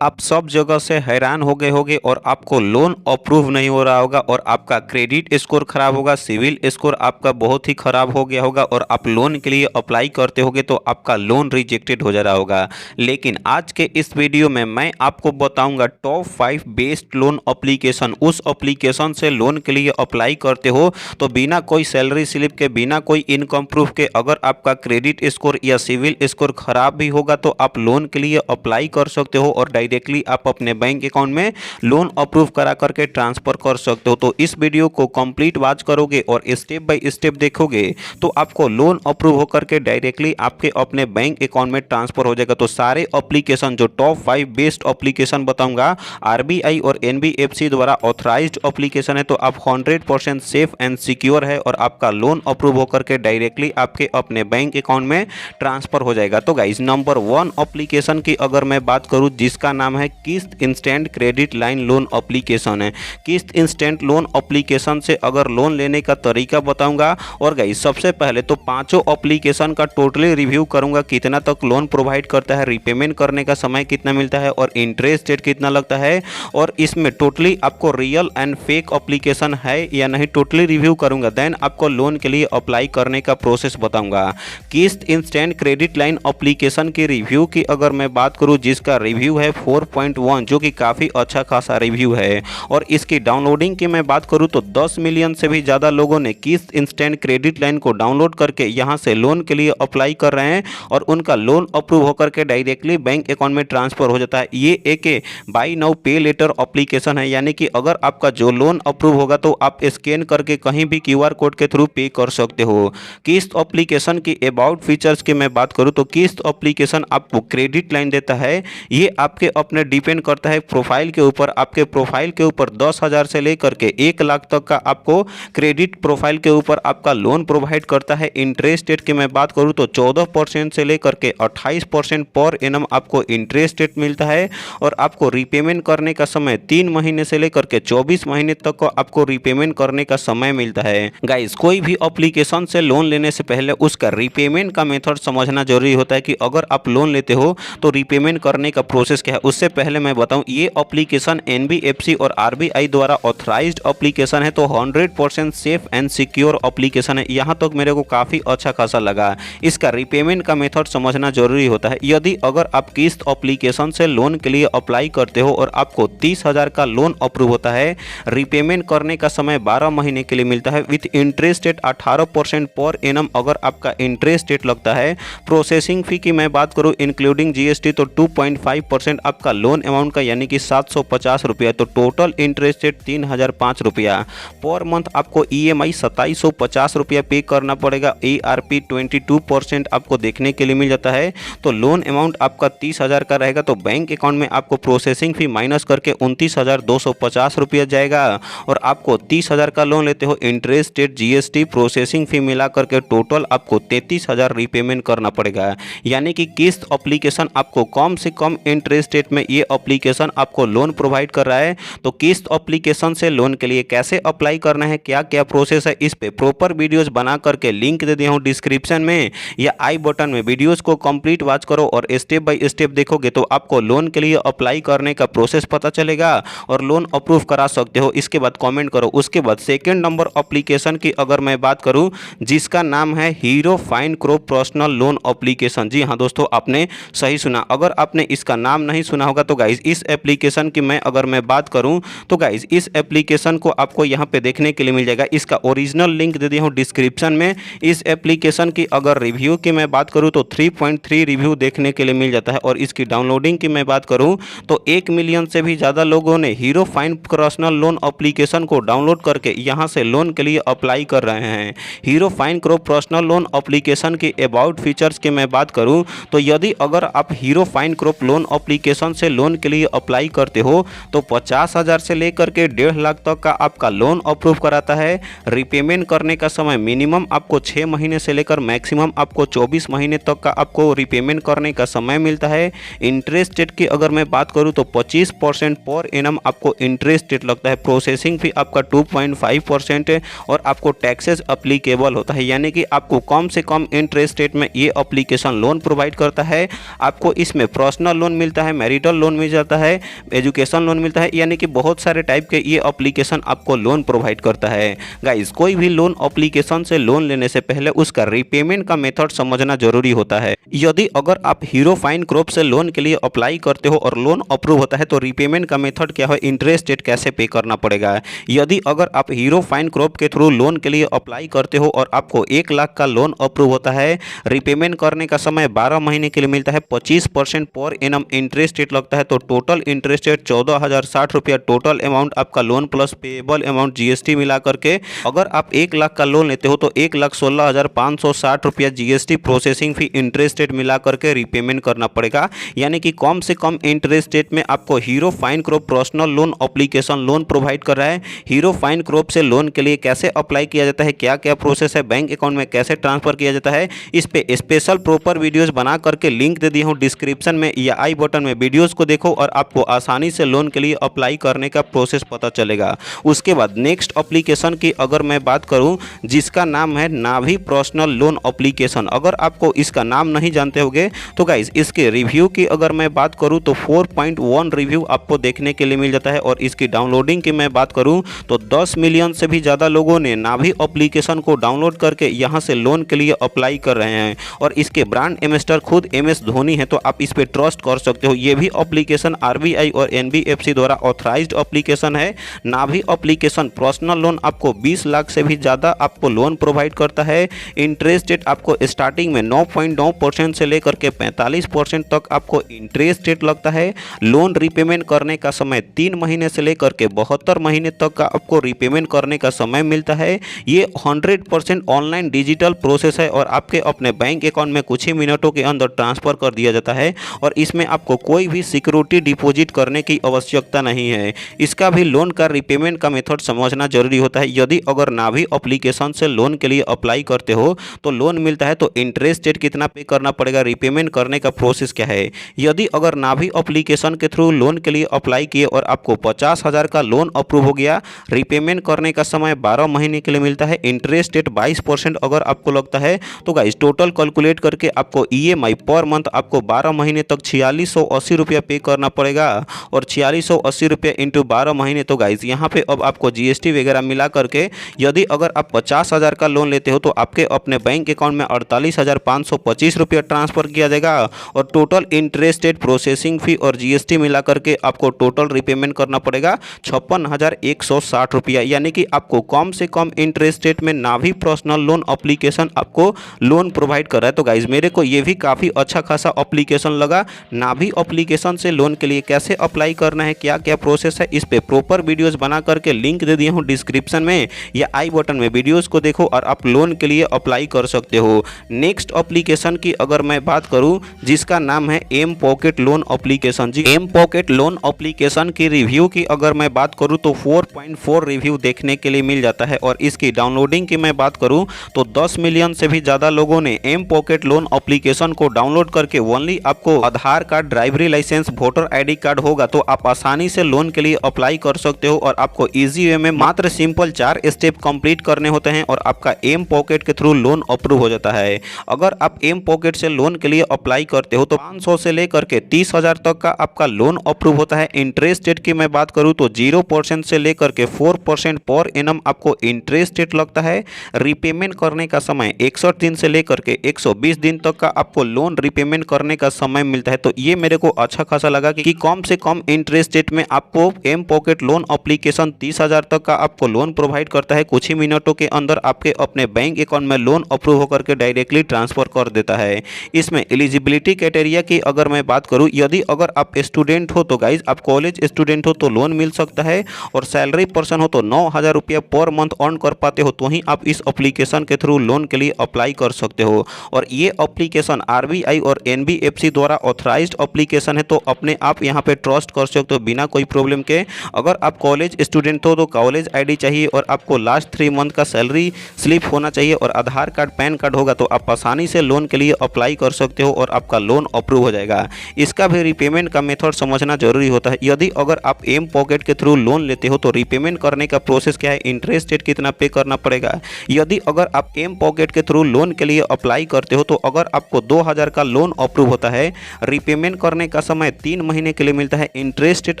आप सब जगह से हैरान हो गए होंगे और आपको लोन अप्रूव नहीं हो रहा होगा और आपका क्रेडिट स्कोर खराब होगा, सिविल स्कोर आपका बहुत ही खराब हो गया होगा और आप लोन के लिए अप्लाई करते होगे तो आपका लोन रिजेक्टेड हो जा रहा होगा। लेकिन आज के इस वीडियो में मैं आपको बताऊंगा टॉप 5 बेस्ट लोन एप्लीकेशन। उस एप्लीकेशन से लोन के लिए अप्लाई करते हो तो बिना कोई सैलरी स्लिप के, बिना कोई इनकम प्रूफ के, अगर आपका क्रेडिट स्कोर या सिविल स्कोर खराब भी होगा तो आप लोन के लिए अप्लाई कर सकते हो और डायरेक्टली आप अपने बैंक अकाउंट में लोन अप्रूव करा करके ट्रांसफर कर सकते हो। तो इस वीडियो को कंप्लीट वॉच करोगे और स्टेप बाय स्टेप देखोगे तो आपको लोन अप्रूव होकर के डायरेक्टली आपके अपने बैंक अकाउंट में ट्रांसफर हो जाएगा। तो सारे एप्लीकेशन जो टॉप 5 बेस्ट एप्लीकेशन बताऊंगा आरबीआई और एनबीएफसी द्वारा ऑथराइज्ड एप्लीकेशन है, तो आप 100% सेफ एंड सिक्योर है और आपका लोन अप्रूव होकर के डायरेक्टली आपके अपने बैंक अकाउंट में ट्रांसफर हो जाएगा। तो गाइज नंबर 1 एप्लीकेशन की अगर मैं बात करूं जिसका नाम है किस्त instant credit line loan application है। किस्त इंस्टेंट लोन एप्लीकेशन से अगर लोन लेने का तरीका बताऊंगा और गाइस सबसे पहले तो पांचों एप्लीकेशन का टोटली रिव्यू करूंगा, कितना तक लोन प्रोवाइड करता है, रीपेमेंट करने का समय कितना मिलता है और इंटरेस्ट रेट कितना लगता है, और इसमें टोटली आपको रियल एंड फेक एप्लीकेशन है या नहीं टोटली रिव्यू करूंगा। देन आपको लोन के लिए अप्लाई करने का प्रोसेस बताऊंगा। किस्त इंस्टेंट क्रेडिट लाइन एप्लीकेशन की रिव्यू की अगर मैं बात करूं जिसका रिव्यू है 4.1 जो कि काफ़ी अच्छा खासा रिव्यू है, और इसकी डाउनलोडिंग की मैं बात करूं तो 10 मिलियन से भी ज़्यादा लोगों ने किस्त इंस्टेंट क्रेडिट लाइन को डाउनलोड करके यहां से लोन के लिए अप्लाई कर रहे हैं और उनका लोन अप्रूव होकर के डायरेक्टली बैंक अकाउंट में ट्रांसफर हो जाता है। ये एक बाय नाउ पे लेटर एप्लीकेशन है, यानी कि अगर आपका जो लोन अप्रूव होगा तो आप स्कैन करके कहीं भी क्यूआर कोड के थ्रू पे कर सकते हो। किस्त एप्लीकेशन की अबाउट फीचर्स की मैं बात करूं तो किस्त एप्लीकेशन आपको क्रेडिट लाइन देता है। ये आपके अपने डिपेंड करता है प्रोफाइल के ऊपर। आपके प्रोफाइल के ऊपर 10,000 से लेकर के 1 लाख तक का आपको क्रेडिट प्रोफाइल के ऊपर आपका लोन प्रोवाइड करता है। इंटरेस्ट रेट की मैं बात करूं तो 14% से लेकर के 28% पर एनम आपको इंटरेस्ट रेट मिलता है और आपको रीपेमेंट करने का समय 3 महीने से लेकर के 24 महीने तक को आपको रीपेमेंट करने का समय मिलता है। गाइस कोई भी एप्लीकेशन से लोन लेने से पहले उसका रीपेमेंट का मेथड समझना जरूरी होता है कि अगर आप लोन लेते हो तो रीपेमेंट करने का प्रोसेस क्या है। उससे पहले मैं बताऊं ये एप्लीकेशन एनबीएफसी और आरबीआई द्वारा ऑथराइज्ड एप्लीकेशन है, तो 100% सेफ एंड सिक्योर एप्लीकेशन है। यहां तक मेरे को काफ़ी अच्छा खासा लगा। इसका रीपेमेंट का मेथड समझना जरूरी होता है। यदि अगर आप किस्त एप्लीकेशन से लोन के लिए अप्लाई करते हो और आपको 30,000 का लोन अप्रूव होता है, रीपेमेंट करने का समय 12 महीने के लिए मिलता है with interest rate 18% per annum अगर आपका इंटरेस्ट रेट लगता है। प्रोसेसिंग फी की मैं बात करूं इंक्लूडिंग जीएसटी तो 2.5% आपका लोन अमाउंट का यानी कि 750 रुपया, तो टोटल इंटरेस्ट रेट 3,005 रुपया पर मंथ। आपको ईएमआई 2750 रुपया पे करना पड़ेगा। एआरपी 22% आपको देखने के लिए मिल जाता है। तो लोन अमाउंट आपका 30,000 का रहेगा तो बैंक अकाउंट में आपको प्रोसेसिंग फी माइनस करके 29,250 रुपया जाएगा और आपको 30,000 का लोन लेते हो, interest rate GST processing fee मिला करके टोटल आपको 33,000 रीपेमेंट करना पड़ेगा। यानी कि किस्त एप्लीकेशन आपको कम से कम इंटरेस्ट रेट में ये एप्लीकेशन आपको लोन प्रोवाइड कर रहा है। तो किस्त एप्लीकेशन से लोन के लिए कैसे अप्लाई करना है, क्या क्या प्रोसेस है, इस पे प्रॉपर वीडियोस बना करके लिंक दे दिया हूँ डिस्क्रिप्शन में या आई बटन में। वीडियोस को कंप्लीट वॉच करो और स्टेप बाय स्टेप देखोगे तो आपको लोन के लिए अप्लाई करने का प्रोसेस पता चलेगा और लोन अप्रूव करा सकते हो। इसके बाद कमेंट करो। उसके बाद सेकेंड नंबर एप्लीकेशन की अगर मैं बात करूँ जिसका नाम है Hero FinCorp personal loan application. जी हाँ दोस्तों, आपने सही सुना। अगर आपने इसका नाम नहीं सुना होगा तो गाइज इस एप्लीकेशन की अगर मैं बात करूं तो गाइज इस एप्लीकेशन को आपको यहां पे देखने के लिए मिल जाएगा। इसका ओरिजिनल लिंक दे दिया हूं डिस्क्रिप्शन में। इस एप्लीकेशन की अगर रिव्यू की मैं बात करूं तो 3.3 रिव्यू देखने के लिए मिल जाता है और इसकी डाउनलोडिंग की मैं बात करूं तो 1 मिलियन से भी ज़्यादा लोगों ने hero fine personal loan application को डाउनलोड करके यहाँ से लोन के लिए अप्लाई कर रहे हैं। Hero FinCorp personal loan application की अबाउट फीचर्स की मैं बात करूँ तो यदि अगर आप hero fine crop loan application से लोन के लिए अप्लाई करते हो तो 50,000 से लेकर के 1.5 लाख तक का आपका लोन अप्रूव कराता है। रीपेमेंट करने का समय मिनिमम आपको 6 महीने से लेकर मैक्सिमम आपको 24 महीने तक का आपको रीपेमेंट करने का समय मिलता है। इंटरेस्ट रेट की अगर मैं बात करूं तो 25% पर एनम आपको इंटरेस्ट रेट लगता है। प्रोसेसिंग फी आपका 2.5% है और आपको टैक्सेस अप्लीकेबल होता है, यानी कि आपको कम से कम इंटरेस्ट रेट में ये एप्लीकेशन लोन प्रोवाइड करता है। आपको इसमें पर्सनल लोन मिलता है, मैरिटल लोन मिल जाता है, एजुकेशन लोन मिलता है, यानी कि बहुत सारे टाइप के ये एप्लीकेशन आपको लोन प्रोवाइड करता है। गाइस कोई भी लोन एप्लीकेशन से लोन लेने से पहले उसका रीपेमेंट का मेथड समझना जरूरी होता है। यदि अगर आप हीरो फाइन क्रॉप से लोन के लिए अप्लाई करते हो और लोन अप्रूव होता है तो रीपेमेंट का मेथड क्या है, इंटरेस्ट रेट कैसे पे करना पड़ेगा। यदि अगर आप हीरो फाइन क्रॉप के थ्रू लोन के लिए अप्लाई करते हो और आपको 1 लाख का लोन अप्रूव होता है, रीपेमेंट करने का समय 12 महीने के लिए मिलता है, 25% पर एनम इंटरेस्ट रेट लगता है, तो टोटल इंटरेस्ट रेट 14,060 रुपया टोटल अमाउंट आपका loan plus payable amount GST मिला करके। अगर आप 1 लाख का लोन लेते हो तो 1,16,560 रुपया GST processing fee interest rate मिला करके रीपेमेंट करना पड़ेगा। यानी कि कम से कम इंटरेस्ट रेट में आपको hero FinCorp personal loan application loan provide कर रहा है। हीरो फाइन क्रॉप से लोन के लिए कैसे अप्लाई किया जाता है, क्या क्या प्रोसेस है, बैंक अकाउंट में कैसे ट्रांसफर किया जाता है, इस पे स्पेशल प्रॉपर वीडियोस बना करके लिंक दे दिया हूँ डिस्क्रिप्शन में या आई बटन में। वीडियोस को देखो और आपको आसानी से लोन के लिए अप्लाई करने का प्रोसेस पता चलेगा। उसके बाद नेक्स्ट एप्लीकेशन की अगर मैं बात करूं जिसका नाम है नाभी पर्सनल लोन एप्लीकेशन। अगर आपको इसका नाम नहीं जानते होंगे तो गाइज इसके रिव्यू की अगर मैं बात करूं तो 4.1 रिव्यू आपको देखने के लिए मिल जाता है। और इसकी डाउनलोडिंग की मैं बात करूं तो 10 मिलियन से भी ज़्यादा लोगों ने नाभी एप्लीकेशन को डाउनलोड करके यहां से लोन के लिए अप्लाई कर रहे हैं। और इसके ब्रांड एम्बेसडर खुद MS धोनी है, तो आप इस पर ट्रस्ट कर सकते हो। ये भी एप्लीकेशन RBI और NBFC द्वारा ऑथराइज्ड एप्लीकेशन है। नाभी एप्लीकेशन पर्सनल लोन आपको 20 लाख से भी ज़्यादा आपको लोन प्रोवाइड करता है। इंटरेस्ट रेट आपको स्टार्टिंग में 9.9% से लेकर के 45% तक आपको इंटरेस्ट रेट लगता है। लोन रीपेमेंट करने का समय 3 महीने से लेकर के 72 महीने तक का आपको रीपेमेंट करने का समय मिलता है। ये 100% ऑनलाइन डिजिटल प्रोसेस है और आपके अपने बैंक अकाउंट में कुछ ही मिनटों के अंदर ट्रांसफर कर दिया जाता है। और इसमें आपको कोई भी सिक्योरिटी डिपॉजिट करने की आवश्यकता नहीं है। इसका भी लोन का रीपेमेंट का मेथड समझना जरूरी होता है। यदि अगर नाभी एप्लीकेशन से लोन के लिए अप्लाई करते हो तो लोन मिलता है तो इंटरेस्ट रेट कितना पे करना पड़ेगा, रीपेमेंट करने का प्रोसेस क्या है। यदि अगर नाभी एप्लीकेशन के थ्रू लोन के लिए अप्लाई किए और आपको 50,000 का लोन अप्रूव हो गया, रीपेमेंट करने का समय 12 महीने के लिए मिलता है, इंटरेस्ट रेट 22% अगर आपको लगता है तो गाइस टोटल कैलकुलेट करके आपको EMI पर मंथ आपको 12 महीने तक 4680 रुपया पे करना पड़ेगा। और 4680 रुपया इंटू 12 महीने, तो गाइस यहाँ पे अब आपको GST वगैरह मिला करके यदि अगर आप 50,000 का लोन लेते हो तो आपके अपने बैंक अकाउंट में 48,525 रुपया ट्रांसफर किया जाएगा। और total interest rate processing fee और GST मिला करके आपको टोटल रीपेमेंट करना पड़ेगा 56,160 रुपया। यानी कि आपको कम से कम इंटरेस्ट रेट में नाभी पर्सनल लोन एप्लीकेशन आपको लोन प्रोवाइड कर रहा है। तो गाइज मेरे को ये भी काफ़ी अच्छा खासा एप्लीकेशन लगा। नाभी एप्लीकेशन से लोन के लिए कैसे अप्लाई करना है, क्या क्या प्रोसेस है, इस पे प्रॉपर वीडियोस बना करके लिंक दे दिया हूँ डिस्क्रिप्शन में या आई बटन में। वीडियोस को देखो और आप लोन के लिए अप्लाई कर सकते हो। नेक्स्ट एप्लीकेशन की अगर मैं बात करूं जिसका नाम है M Pocket लोन एप्लीकेशन। जी M Pocket लोन एप्लीकेशन की रिव्यू की अगर मैं बात करूं तो 4.4 रिव्यू देखने के लिए मिल जाता है। और इसकी डाउनलोडिंग की मैं बात करूं तो 10 मिलियन से भी ज़्यादा लोगों ने M Pocket लोन एप्लीकेशन को डाउनलोड करके ओनली आपको Aadhaar card, driving license, voter ID card होगा तो आप आसानी से लोन के लिए अप्लाई कर सकते हो। और आपको इजी वे में मात्र सिंपल 4 स्टेप कंप्लीट करने होते हैं और आपका M Pocket के थ्रू लोन अप्रूव हो जाता है। अगर आप M Pocket से लोन के लिए अप्लाई करते हो तो 500 से लेकर के 30,000 तक का आपका लोन अप्रूव होता है। इंटरेस्ट रेट की मैं बात करूं तो 0% से लेकर के 4% पर एनम आपको इंटरेस्ट रेट लगता है। रीपेमेंट करने का समय 61 दिन से लेकर के 120 दिन तक का आपको लोन रीपेमेंट करने का समय मिलता है। तो ये मेरे को अच्छा खासा लगा कि कम से कम इंटरेस्ट रेट में आपको M Pocket लोन एप्लीकेशन 30,000 तक का आपको लोन प्रोवाइड करता है। कुछ ही मिनटों के अंदर आपके अपने बैंक अकाउंट में लोन अप्रूव होकर के डायरेक्टली ट्रांसफर कर देता है। इसमें एलिजिबिलिटी क्राइटेरिया की अगर मैं बात करूं, यदि अगर आप स्टूडेंट हो तो गाइज आप कॉलेज स्टूडेंट हो तो लोन मिल सकता है। और सैलरी पर्सन हो तो 9,000 रुपया पर मंथ अर्न कर पाते हो तो ही आप इस एप्लीकेशन के थ्रू लोन के लिए अप्लाई कर सकते हो। और ये एप्लीकेशन RBI और NBFC द्वारा ऑथराइज्ड एप्लीकेशन है तो अपने आप यहाँ पे ट्रस्ट कर सकते हो बिना कोई प्रॉब्लम के। अगर आप कॉलेज स्टूडेंट हो तो कॉलेज ID चाहिए और आपको लास्ट 3 मंथ का सैलरी स्लिप होना चाहिए और आधार कार्ड, पैन कार्ड होगा तो आप आसानी से लोन के लिए अप्लाई कर सकते हो और आपका लोन अप्रूव हो जाएगा। इसका भी रीपेमेंट का मेथड समझना जरूरी होता है। यदि अगर आप M Pocket के थ्रू लोन लेते हो तो रीपेमेंट करने का प्रोसेस क्या है, इंटरेस्ट रेट कितना पे करना पड़ेगा। यदि अगर आप M Pocket के थ्रू लोन के लिए अप्लाई करते हो तो अगर आपको 2,000 का लोन अप्रूव होता है, रीपेमेंट करने का समय 3 महीने के लिए मिलता है। इंटरेस्ट रेट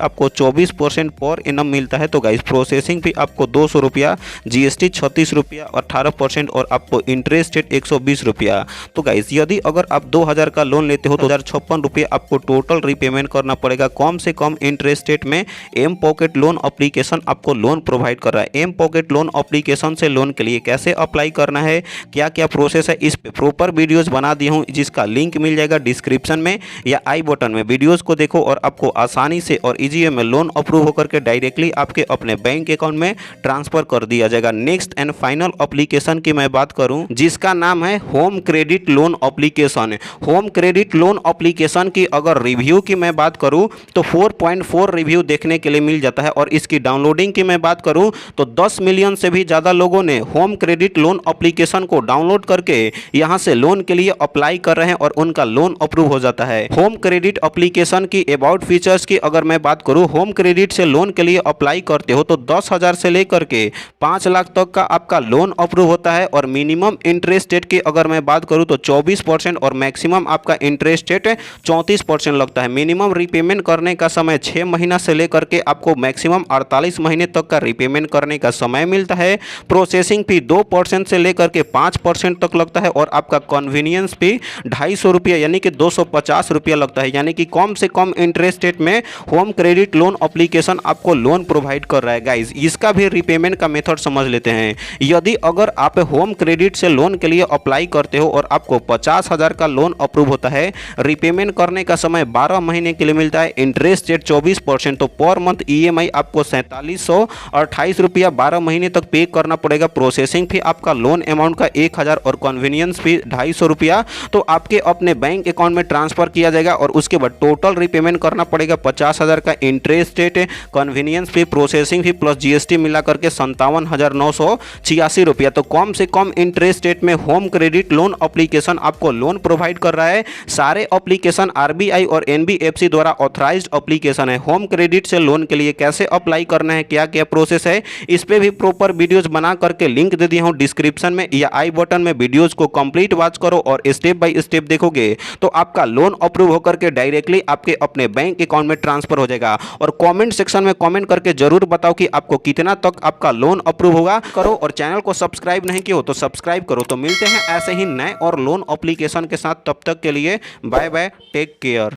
आपको 24% पर एनम मिलता है। तो गाइस प्रोसेसिंग फी आपको 200 रुपया, जीएसटी 36 रुपया 18% और आपको इंटरेस्ट रेट 120 रुपया। तो गाइस यदि अगर आप 2000 का लोन लेते हो तो 1056 रुपये आपको टोटल रीपेमेंट करना पड़ेगा कम से कम इंटरेस्ट रेट में। एम पॉकेट लोन एप्लीकेशन आपको लोन प्रोवाइड कर रहा है। एम पॉकेट लोन एप्लीकेशन से लोन के लिए कैसे अप्लाई करना है, क्या क्या प्रोसेस है, इस पे प्रॉपर वीडियोस बना दिया हूँ जिसका लिंक मिल जाएगा डिस्क्रिप्शन में या आई बटन में। वीडियोस को देखो और आपको आसानी से और इजी में लोन अप्रूव होकर के डायरेक्टली आपके अपने बैंक अकाउंट में ट्रांसफर कर दिया जाएगा। नेक्स्ट एंड फाइनल एप्लीकेशन की मैं बात करूं जिसका नाम है home credit loan application. Home credit loan application की अगर रिव्यू की मैं बात करूं तो 4.4 रिव्यू देखने के लिए मिल जाता है और इसकी डाउनलोडिंग की मैं बात करूं तो 10 मिलियन से भी ज़्यादा लोगों ने होम क्रेडिट लोन एप्लीकेशन को डाउनलोड करके यहां से लोन के लिए अप्लाई कर रहे हैं और उनका लोन अप्रूव हो जाता है। होम क्रेडिट एप्लीकेशन की अबाउट फीचर्स की अगर मैं बात करूं, होम क्रेडिट से लोन के लिए अप्लाई करते हो तो 10,000 से लेकर के 5 लाख तक का आपका लोन अप्रूव होता है और मिनिमम इंटरेस्ट रेट की अगर मैं बात करूं तो 24% और मैक्सिमम आपका इंटरेस्ट रेट 34% लगता है। मिनिमम रिपेमेंट करने का समय 6 महीना से लेकर के आपको मैक्सिमम 48 महीने तक का रिपेमेंट करने का समय मिलता है। प्रोसेसिंग फी 2% से लेकर के 5% तक लगता है और आपका कन्वीनियंस फी 250 रुपया यानी कि 250 रुपया लगता है। यानी कि कम से कम इंटरेस्ट रेट में होम क्रेडिट लोन एप्लीकेशन आपको लोन प्रोवाइड कर रहा है। गाइस इसका भी रिपेमेंट का मेथड समझ लेते हैं। यदि अगर आप होम क्रेडिट से लोन के लिए अप्लाई करते हो और आपको 50,000 का लोन अप्रूव होता है, रिपेमेंट करने का समय 12 महीने के लिए मिलता है, इंटरेस्ट रेट 24%, तो पर मंथ ईएमआई आपको 4728 रुपया 12 महीने तक पे करना पड़ेगा। प्रोसेसिंग फी आपका लोन अमाउंट का 1000 और कन्वीनियंस फी 250 रुपया तो आपके अपने बैंक अकाउंट में ट्रांसफर किया जाएगा और उसके बाद टोटल रिपेमेंट करना पड़ेगा 50,000 का। इंटरेस्ट रेट, कन्वीनियंस फी, प्रोसेसिंग फी प्लस जीएसटी मिला करके 57,986 रुपया। तो कम से कम इंटरेस्ट रेट में होम क्रेडिट लोन एप्लीकेशन आपको लोन प्रोवाइड कर रहा है। सारे एप्लीकेशन आरबीआई और एनबीएफसी द्वारा ऑथराइज्ड एप्लीकेशन है। होम क्रेडिट से लोन के लिए कैसे अप्लाई करना है, क्या क्या प्रोसेस है, इस पे भी प्रॉपर वीडियोस बना करके लिंक दे दिया हूं डिस्क्रिप्शन में या आई बटन में। वीडियोस को कंप्लीट वॉच करो और स्टेप बाय स्टेप देखोगे तो आपका लोन अप्रूव होकर के डायरेक्टली आपके अपने बैंक अकाउंट में ट्रांसफर हो जाएगा। और कमेंट सेक्शन में कमेंट करके जरूर बताओ कि आपको कितना तक आपका लोन अप्रूव होगा। करो और चैनल को सब्सक्राइब नहीं किया हो तो सब्सक्राइब करो। तो मिलते हैं ऐसे ही नए और लोन एप्लीकेशन के साथ, तब तक के लिए बाय बाय, टेक केयर।